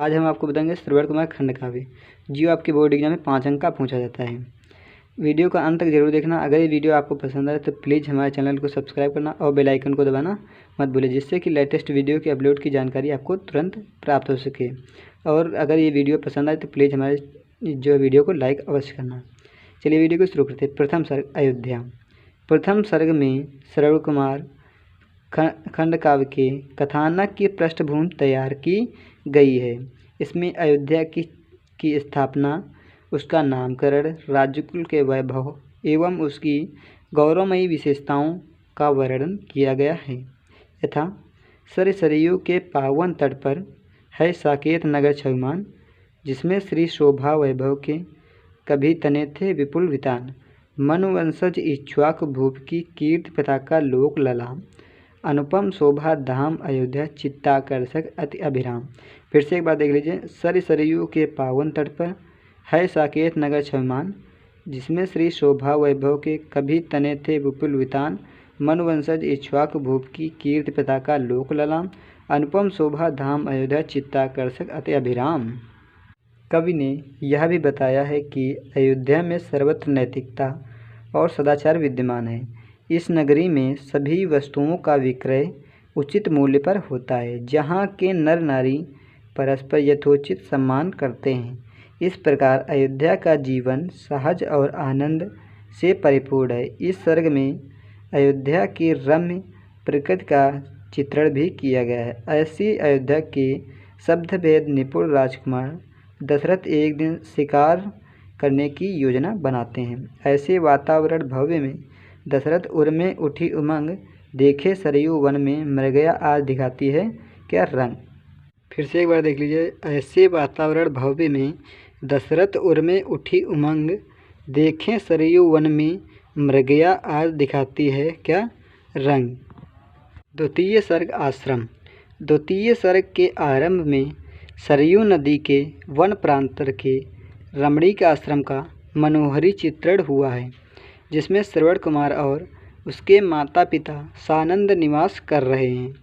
आज हम आपको बताएंगे श्रवण कुमार खंड काव्य, जो आपके बोर्ड एग्जाम में 5 अंक का पूछा जाता है। वीडियो का अंत तक जरूर देखना। अगर ये वीडियो आपको पसंद आए तो प्लीज़ हमारे चैनल को सब्सक्राइब करना और बेल आइकन को दबाना मत भूलिए, जिससे कि लेटेस्ट वीडियो की अपलोड की जानकारी आपको तुरंत प्राप्त हो सके। और अगर ये वीडियो पसंद आए तो प्लीज़ हमारे जो वीडियो को लाइक अवश्य करना। चलिए वीडियो को शुरू करते हैं। प्रथम सर्ग अयोध्या। प्रथम सर्ग में श्रवण कुमार खंड काव्य के कथानक की पृष्ठभूमि तैयार की गई है। इसमें अयोध्या की स्थापना, उसका नामकरण, राज्यकुल के वैभव एवं उसकी गौरवमयी विशेषताओं का वर्णन किया गया है। यथा सरयू के पावन तट पर है साकेत नगर छविमान, जिसमें श्री शोभा वैभव के कभी तने थे विपुल वितान। मनुवंशज इक्ष्वाकु भूप की कीर्ति पताका लोक ललाम, अनुपम शोभा धाम अयोध्या चित्ताकर्षक अति अभिराम। फिर से एक बार देख लीजिए। सरयू के पावन तट पर है साकेत नगर छविमान, जिसमें श्री शोभा वैभव के कभी तने थे विपुल वितान। मनुवंशज इक्ष्वाकु भूप की कीर्ति पताका लोक ललाम, अनुपम शोभा धाम अयोध्या चित्ताकर्षक अति अभिराम। कवि ने यह भी बताया है कि अयोध्या में सर्वत्र नैतिकता और सदाचार विद्यमान है। इस नगरी में सभी वस्तुओं का विक्रय उचित मूल्य पर होता है, जहाँ के नर नारी परस्पर यथोचित सम्मान करते हैं। इस प्रकार अयोध्या का जीवन सहज और आनंद से परिपूर्ण है। इस सर्ग में अयोध्या की रम्य प्रकृति का चित्रण भी किया गया है। ऐसी अयोध्या के शब्दभेद निपुण राजकुमार दशरथ एक दिन शिकार करने की योजना बनाते हैं। ऐसे वातावरण भव्य में दशरथ उर में उठी उमंग, देखे सरयू वन में मृगया आज दिखाती है क्या रंग। फिर से एक बार देख लीजिए। ऐसे वातावरण भव्य में दशरथ उर में उठी उमंग, देखें सरयू वन में मृगया आज दिखाती है क्या रंग। द्वितीय सर्ग आश्रम। द्वितीय सर्ग के आरंभ में सरयू नदी के वन प्रांतर के रमणीक आश्रम का मनोहरी चित्रण हुआ है, जिसमें श्रवण कुमार और उसके माता पिता सानंद निवास कर रहे हैं।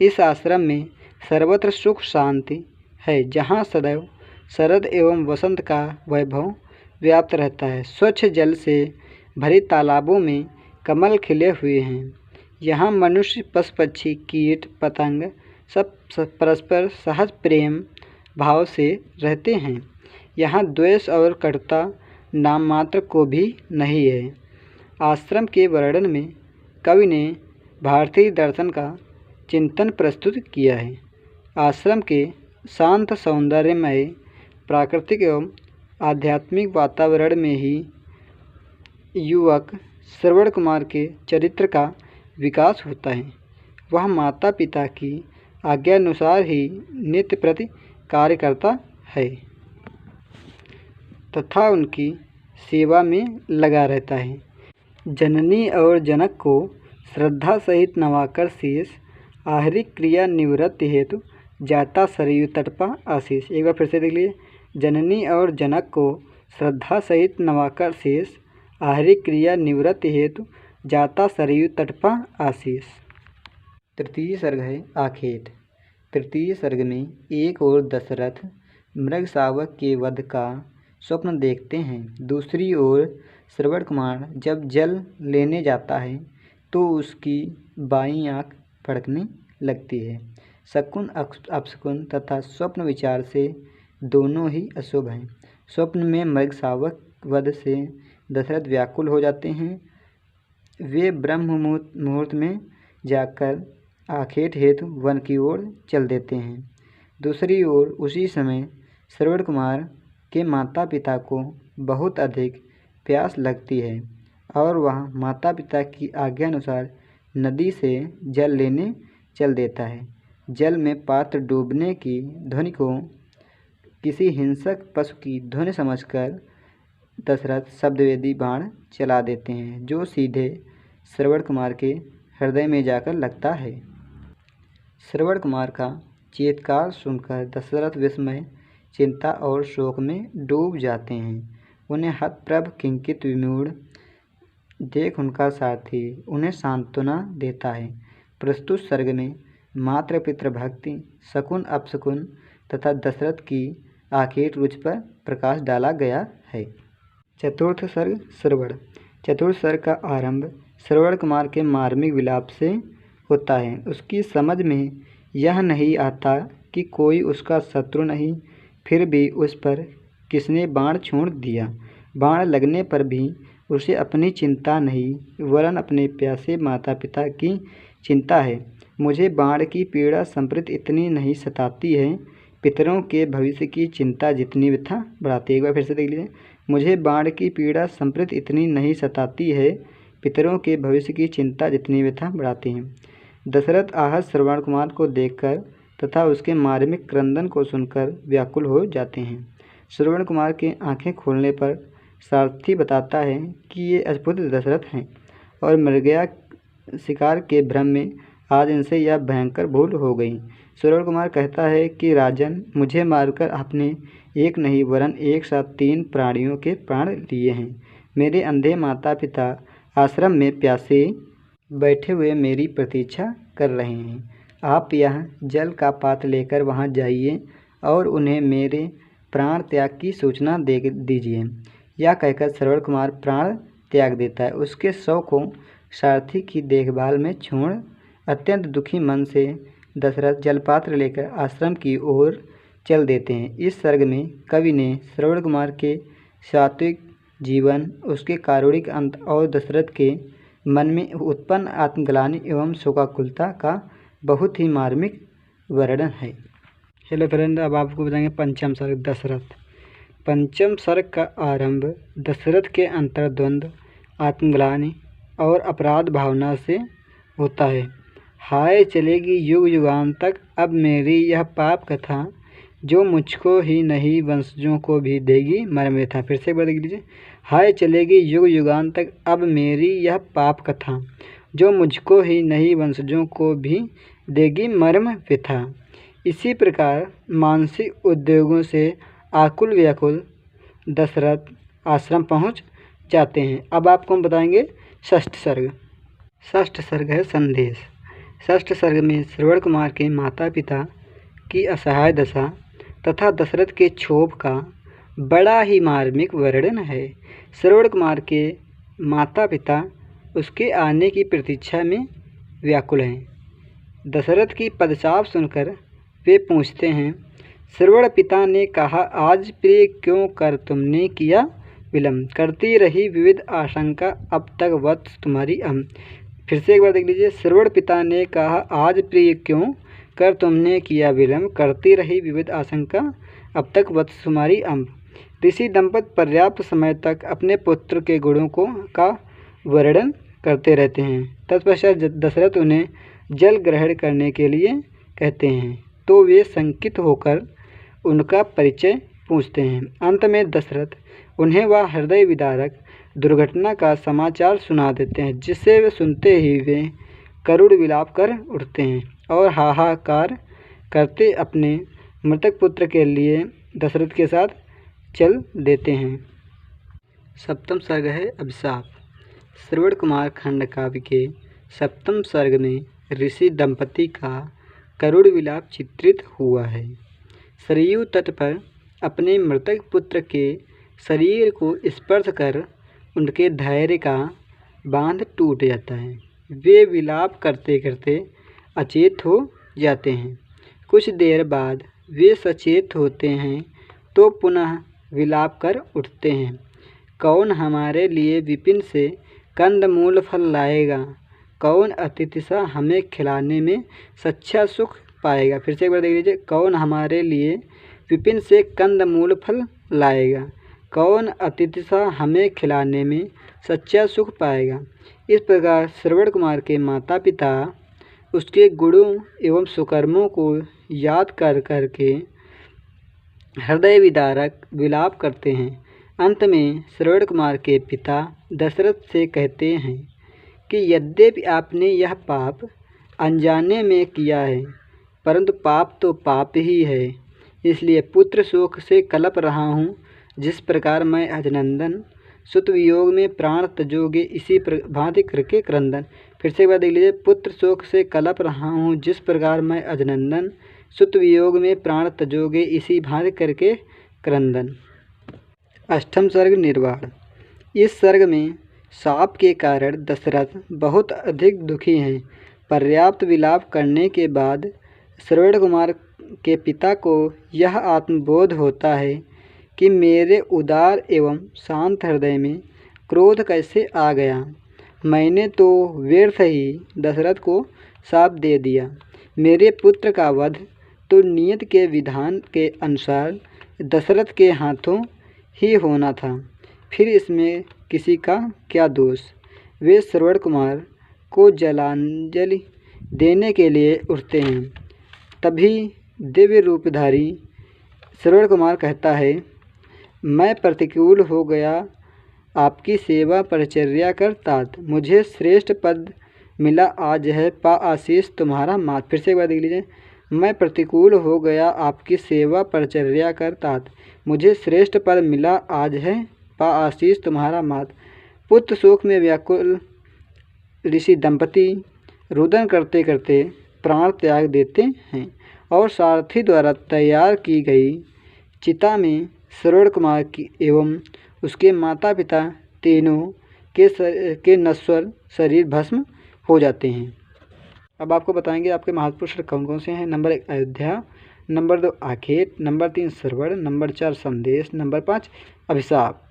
इस आश्रम में सर्वत्र सुख शांति है, जहाँ सदैव शरद एवं वसंत का वैभव व्याप्त रहता है। स्वच्छ जल से भरे तालाबों में कमल खिले हुए हैं। यहाँ मनुष्य, पशु पक्षी, कीट पतंग सब परस्पर सहज प्रेम भाव से रहते हैं। यहाँ द्वेष और कटुता नाम मात्र को भी नहीं है। आश्रम के वर्णन में कवि ने भारतीय दर्शन का चिंतन प्रस्तुत किया है। आश्रम के शांत सौंदर्यमय प्राकृतिक एवं आध्यात्मिक वातावरण में ही युवक श्रवण कुमार के चरित्र का विकास होता है। वह माता पिता की आज्ञानुसार ही नित्य प्रति कार्य करता है तथा उनकी सेवा में लगा रहता है। जननी और जनक को श्रद्धा सहित नवाकर शीश, आहरिक क्रिया निवृत्ति हेतु जाता सरयू तट पर आशीष। एक बार फिर से देख लीजिए। जननी और जनक को श्रद्धा सहित नवाकर शीश, आहरिक क्रिया निवृत्ति हेतु जाता सरयू तट पर आशीष। तृतीय सर्ग है आखेट। तृतीय सर्ग में एक ओर दशरथ मृग शावक के वध का स्वप्न देखते हैं, दूसरी ओर श्रवण कुमार जब जल लेने जाता है तो उसकी बाईं आँख फड़कने लगती है। शकुन अपशकुन तथा स्वप्न विचार से दोनों ही अशुभ हैं। स्वप्न में मृग शावक वध से दशरथ व्याकुल हो जाते हैं। वे ब्रह्म मुहूर्त में जाकर आखेट हेतु वन की ओर चल देते हैं। दूसरी ओर उसी समय श्रवण कुमार के माता पिता को बहुत अधिक प्यास लगती है और वह माता पिता की आज्ञानुसार नदी से जल लेने चल देता है। जल में पात्र डूबने की ध्वनि को किसी हिंसक पशु की ध्वनि समझकर दशरथ शब्दवेदी बाण चला देते हैं, जो सीधे श्रवण कुमार के हृदय में जाकर लगता है। श्रवण कुमार का चीत्कार सुनकर दशरथ विस्मय, चिंता और शोक में डूब जाते हैं। उन्हें हतप्रभ किंकित विमूढ़ देख उनका सारथी उन्हें सांत्वना देता है। प्रस्तुत सर्ग में मातृ पितृ भक्ति, शकुन अपशकुन तथा दशरथ की आखिर रुचि पर प्रकाश डाला गया है। चतुर्थ सर्ग श्रवण। चतुर्थ सर्ग का आरंभ श्रवण कुमार के मार्मिक विलाप से होता है। उसकी समझ में यह नहीं आता कि कोई उसका शत्रु नहीं, फिर भी उस पर किसने बाण छोड़ दिया। बाण लगने पर भी उसे अपनी चिंता नहीं, वरन अपने प्यासे माता पिता की चिंता है। मुझे बाण की पीड़ा संप्रति इतनी नहीं सताती है, पितरों के भविष्य की चिंता जितनी व्यथा बढ़ाती है। एक बार फिर से देख लीजिए। मुझे बाण की पीड़ा संप्रति इतनी नहीं सताती है, पितरों के भविष्य की चिंता जितनी व्यथा बढ़ाती है। दशरथ आहत श्रवण कुमार को देखकर तथा उसके मार्मिक क्रंदन को सुनकर व्याकुल हो जाते हैं। श्रवण कुमार के आंखें खोलने पर सारथी बताता है कि ये अद्भुत दशरथ हैं और मृगया शिकार के भ्रम में आज इनसे यह भयंकर भूल हो गई। श्रवण कुमार कहता है कि राजन, मुझे मारकर आपने एक नहीं वरन एक साथ 3 प्राणियों के प्राण लिए हैं। मेरे अंधे माता पिता आश्रम में प्यासे बैठे हुए मेरी प्रतीक्षा कर रहे हैं। आप यह जल का पात्र लेकर वहां जाइए और उन्हें मेरे प्राण त्याग की सूचना दे दीजिए। यह कहकर श्रवण कुमार प्राण त्याग देता है। उसके शव को सारथी की देखभाल में छोड़ अत्यंत दुखी मन से दशरथ जलपात्र लेकर आश्रम की ओर चल देते हैं। इस सर्ग में कवि ने श्रवण कुमार के सात्विक जीवन, उसके कारुणिक अंत और दशरथ के मन में उत्पन्न आत्मग्लानि एवं शोकाकुलता का बहुत ही मार्मिक वर्णन है। हेलो फ्रेंड, अब आपको बताएंगे पंचम सर्ग दशरथ। पंचम सर्ग का आरंभ दशरथ के अंतर्द्वंद, आत्मग्लानि और अपराध भावना से होता है। हाय चलेगी युग युगांत तक अब मेरी यह पाप कथा, जो मुझको ही नहीं वंशजों को भी देगी मर्म व्यथा। फिर से एक बार देख लीजिए। हाय चलेगी युग युगांत तक अब मेरी यह पाप कथा, जो मुझको ही नहीं वंशजों को भी देगी मर्म व्यथा। इसी प्रकार मानसिक उद्योगों से आकुल व्याकुल दशरथ आश्रम पहुंच जाते हैं। अब आपको हम बताएंगे षष्ठ सर्ग। षष्ठ सर्ग है संदेश। षष्ठ सर्ग में श्रवण कुमार के माता पिता की असहाय दशा तथा दशरथ के क्षोभ का बड़ा ही मार्मिक वर्णन है। श्रवण कुमार के माता पिता उसके आने की प्रतीक्षा में व्याकुल हैं। दशरथ की पदचाप सुनकर वे पूछते हैं, श्रवण पिता ने कहा, आज प्रिय क्यों कर तुमने किया विलम्ब, करती रही विविध आशंका अब तक वत्स तुम्हारी फिर से एक बार देख लीजिए। श्रवण पिता ने कहा, आज प्रिय क्यों कर तुमने किया विलम्ब, करती रही विविध आशंका अब तक वत्स तुम्हारी ऋषि दंपत पर्याप्त समय तक अपने पुत्र के गुणों का वर्णन करते रहते हैं। तत्पश्चात दशरथ उन्हें जल ग्रहण करने के लिए कहते हैं, तो वे शंकित होकर उनका परिचय पूछते हैं। अंत में दशरथ उन्हें वह हृदय विदारक दुर्घटना का समाचार सुना देते हैं, जिसे वे सुनते ही वे करुण विलाप कर उठते हैं और हाहाकार करते अपने मृतक पुत्र के लिए दशरथ के साथ चल देते हैं। सप्तम सर्ग है अभिशाप। श्रवण कुमार खंड काव्य के सप्तम सर्ग में ऋषि दंपति का करुण विलाप चित्रित हुआ है। सरयू तट पर अपने मृतक पुत्र के शरीर को स्पर्श कर उनके धैर्य का बांध टूट जाता है। वे विलाप करते करते अचेत हो जाते हैं। कुछ देर बाद वे सचेत होते हैं तो पुनः विलाप कर उठते हैं। कौन हमारे लिए विपिन से कंदमूल फल लाएगा, कौन अतिथि सा हमें खिलाने में सच्चा सुख पाएगा। फिर से एक बार देख लीजिए। कौन हमारे लिए विपिन से कंदमूल फल लाएगा, कौन अतिथि सा हमें खिलाने में सच्चा सुख पाएगा। इस प्रकार श्रवण कुमार के माता पिता उसके गुणों एवं सुकर्मों को याद कर करके हृदय विदारक विलाप करते हैं। अंत में श्रवण कुमार के पिता दशरथ से कहते हैं कि यद्यपि आपने यह पाप अनजाने में किया है, परंतु पाप तो पाप ही है, इसलिए पुत्र शोक से कलप रहा हूँ। जिस प्रकार मैं अजनंदन सुत वियोग में प्राण तजोगे, इसी भांति करके क्रंदन। फिर से एक बार देख लीजिए। पुत्र शोक से कलप रहा हूँ, जिस प्रकार मैं अजनंदन सुत वियोग में प्राण तजोगे इसी भांति करके क्रंदन। अष्टम सर्ग निर्वाण। इस सर्ग में शाप के कारण दशरथ बहुत अधिक दुखी हैं। पर्याप्त विलाप करने के बाद श्रवण कुमार के पिता को यह आत्मबोध होता है कि मेरे उदार एवं शांत हृदय में क्रोध कैसे आ गया। मैंने तो व्यर्थ ही दशरथ को शाप दे दिया। मेरे पुत्र का वध तो नियत के विधान के अनुसार दशरथ के हाथों ही होना था, फिर इसमें किसी का क्या दोष। वे श्रवण कुमार को जलांजलि देने के लिए उठते हैं। तभी दिव्य रूपधारी श्रवण कुमार कहता है, मैं प्रतिकूल हो गया आपकी सेवा परिचर्या कर तात। मुझे श्रेष्ठ पद मिला आज है, पा आशीष तुम्हारा मात। फिर से एक बार देख लीजिए। मैं प्रतिकूल हो गया आपकी सेवा परिचर्या कर तात। मुझे श्रेष्ठ पद मिला आज है, पा आशीष तुम्हारा मात। पुत्र शोक में व्याकुल ऋषि दंपति रुदन करते करते प्राण त्याग देते हैं और सारथी द्वारा तैयार की गई चिता में श्रवण कुमार की एवं उसके माता पिता तीनों के नश्वर शरीर भस्म हो जाते हैं। अब आपको बताएंगे आपके महापुरुष कौन कौन से हैं। नंबर 1 अयोध्या, नंबर 2 आखेट, नंबर 3 श्रवण, नंबर 4 संदेश, नंबर 5 अभिशाप।